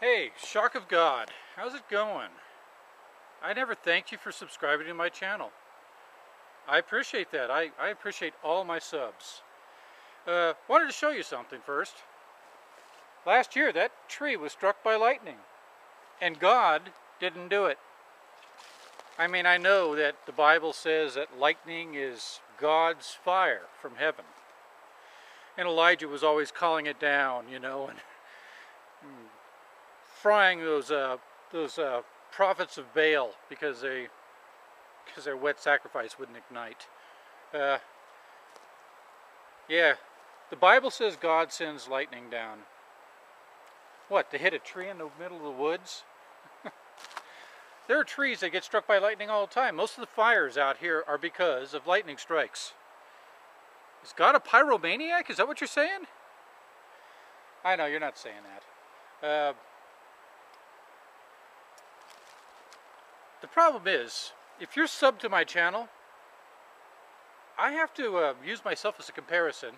Hey, Shockofgod, how's it going? I never thanked you for subscribing to my channel. I appreciate that. I appreciate all my subs. Wanted to show you something first. Last year, that tree was struck by lightning, and God didn't do it. I mean, I know that the Bible says that lightning is God's fire from heaven. And Elijah was always calling it down, you know, and frying those prophets of Baal because their wet sacrifice wouldn't ignite. Yeah, the Bible says God sends lightning down. What, to hit a tree in the middle of the woods? There are trees that get struck by lightning all the time. Most of the fires out here are because of lightning strikes. Is God a pyromaniac? Is that what you're saying? I know, you're not saying that. The problem is, if you're subbed to my channel, I have to use myself as a comparison.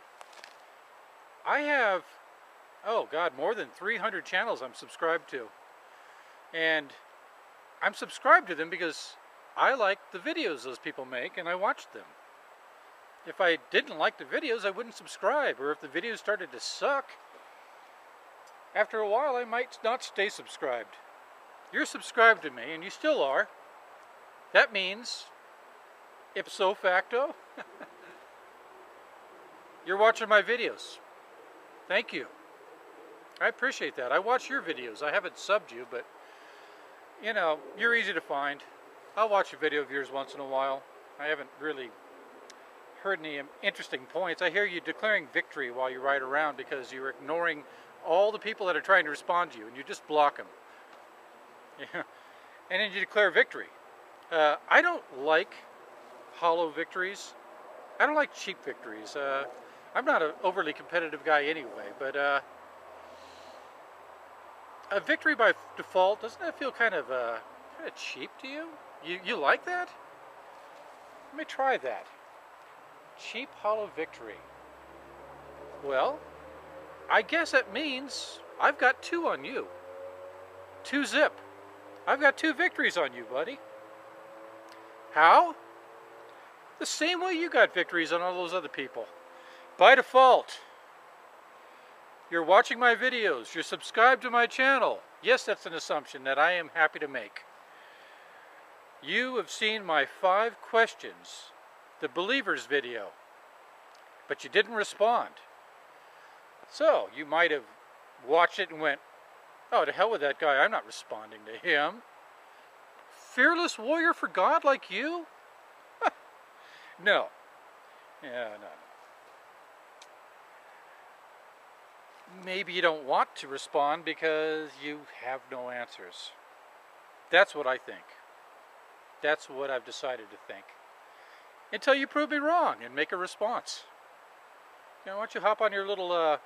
I have, oh God, more than 300 channels I'm subscribed to. And I'm subscribed to them because I like the videos those people make and I watch them. If I didn't like the videos, I wouldn't subscribe. Or if the videos started to suck, after a while I might not stay subscribed. You're subscribed to me, and you still are. That means, ipso facto, you're watching my videos. Thank you. I appreciate that. I watch your videos. I haven't subbed you, but, you know, you're easy to find. I'll watch a video of yours once in a while. I haven't really heard any interesting points. I hear you declaring victory while you ride around because you're ignoring all the people that are trying to respond to you, and you just block them. Yeah. And then you declare victory. I don't like hollow victories. I don't like cheap victories. I'm not an overly competitive guy anyway, but a victory by default, doesn't that feel kind of cheap to you? You like that? Let me try that. Cheap hollow victory. Well, I guess that means I've got 2 on you. 2 zip. I've got 2 victories on you, buddy. How? The same way you got victories on all those other people. By default. You're watching my videos. You're subscribed to my channel. Yes, that's an assumption that I am happy to make. You have seen my 5 questions, the believers video, but you didn't respond. So, you might have watched it and went, oh, to hell with that guy, I'm not responding to him. Fearless warrior for God like you? No. Yeah, no. Maybe you don't want to respond because you have no answers. That's what I think. That's what I've decided to think. Until you prove me wrong and make a response. You know, why don't you hop on your little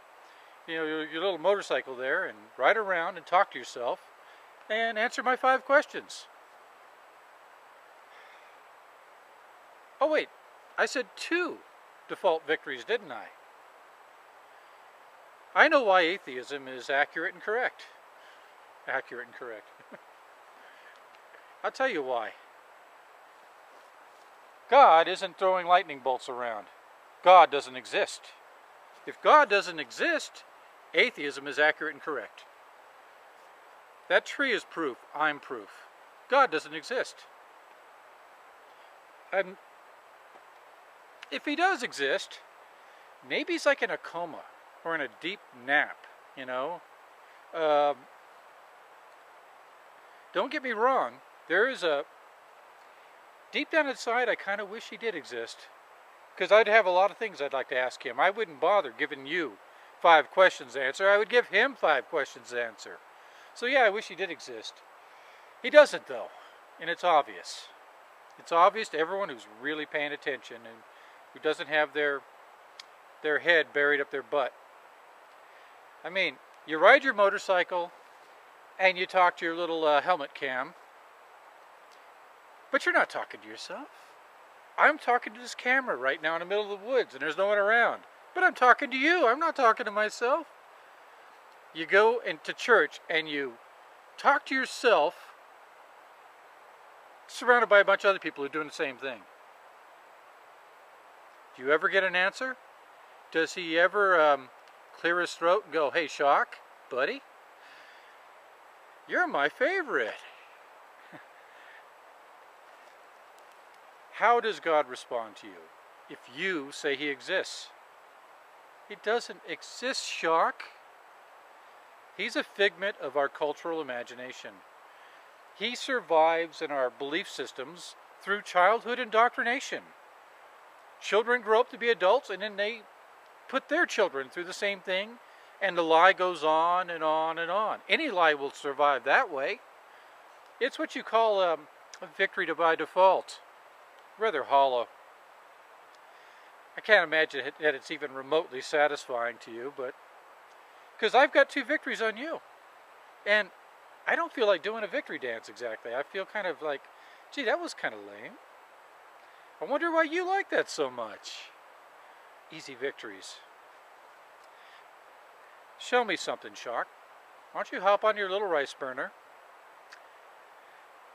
your little motorcycle there and ride around and talk to yourself and answer my 5 questions. Oh wait, I said 2 default victories, didn't I? I know why atheism is accurate and correct. Accurate and correct. I'll tell you why. God isn't throwing lightning bolts around. God doesn't exist. If God doesn't exist, atheism is accurate and correct. That tree is proof. I'm proof. God doesn't exist. And if he does exist, maybe he's like in a coma or in a deep nap, you know. Don't get me wrong. There is a... Deep down inside, I kind of wish he did exist. Because I'd have a lot of things I'd like to ask him. I wouldn't bother giving you 5 questions to answer. I would give him 5 questions to answer. So yeah, I wish he did exist. He doesn't though, and it's obvious. It's obvious to everyone who's really paying attention and who doesn't have their head buried up their butt. I mean, you ride your motorcycle and you talk to your little helmet cam, but you're not talking to yourself. I'm talking to this camera right now in the middle of the woods and there's no one around. But I'm talking to you. I'm not talking to myself. You go into church and you Talk to yourself, surrounded by a bunch of other people who are doing the same thing. Do you ever get an answer? Does he ever clear his throat and go, "Hey, Shock, buddy, you're my favorite"? How does God respond to you if you say he exists? He doesn't exist, Shock. He's a figment of our cultural imagination. He survives in our belief systems through childhood indoctrination. Children grow up to be adults, and then they put their children through the same thing, and the lie goes on and on and on. Any lie will survive that way. It's what you call a victory by default. Rather hollow. I can't imagine that it's even remotely satisfying to you, but because I've got 2 victories on you, and I don't feel like doing a victory dance exactly. I feel kind of like, gee, that was kind of lame. I wonder why you like that so much. Easy victories. Show me something, Shock. Why don't you hop on your little rice burner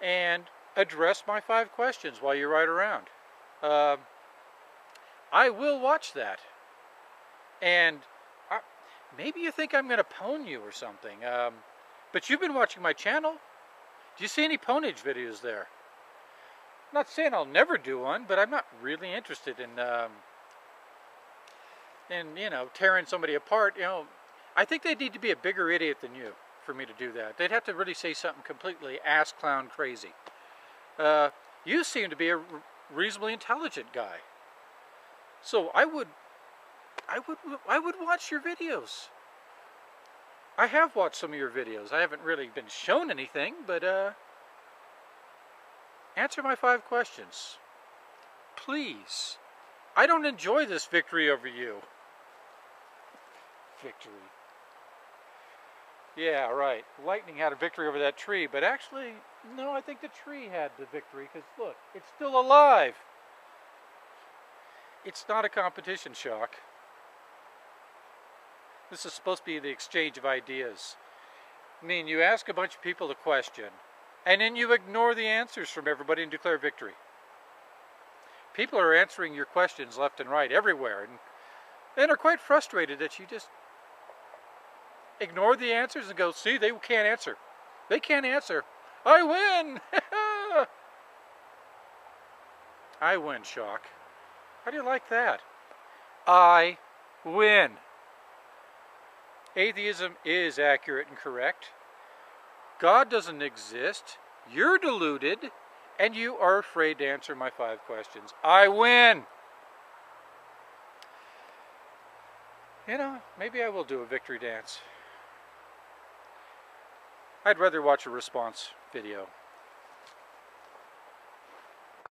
and address my 5 questions while you ride around. I will watch that. And maybe you think I'm going to pwn you or something. But you've been watching my channel. Do you see any pwnage videos there? I'm not saying I'll never do one, but I'm not really interested in you know, tearing somebody apart. You know, I think they need to be a bigger idiot than you for me to do that. They'd have to really say something completely ass clown crazy. You seem to be a reasonably intelligent guy, so I would watch your videos. I have watched some of your videos. I haven't really been shown anything, but answer my 5 questions, please. I don't enjoy this victory over you. Victory. Yeah, right. Lightning had a victory over that tree, but actually, no, I think the tree had the victory, because look, it's still alive. It's not a competition, Shock. This is supposed to be the exchange of ideas. I mean, you ask a bunch of people a question, and then you ignore the answers from everybody and declare victory. People are answering your questions left and right, everywhere, and are quite frustrated that you just ignore the answers and go, see, they can't answer. They can't answer. I win! I win, Shock. How do you like that? I win. Atheism is accurate and correct. God doesn't exist. You're deluded, and you are afraid to answer my 5 questions. I win. You know, maybe I will do a victory dance. I'd rather watch a response video.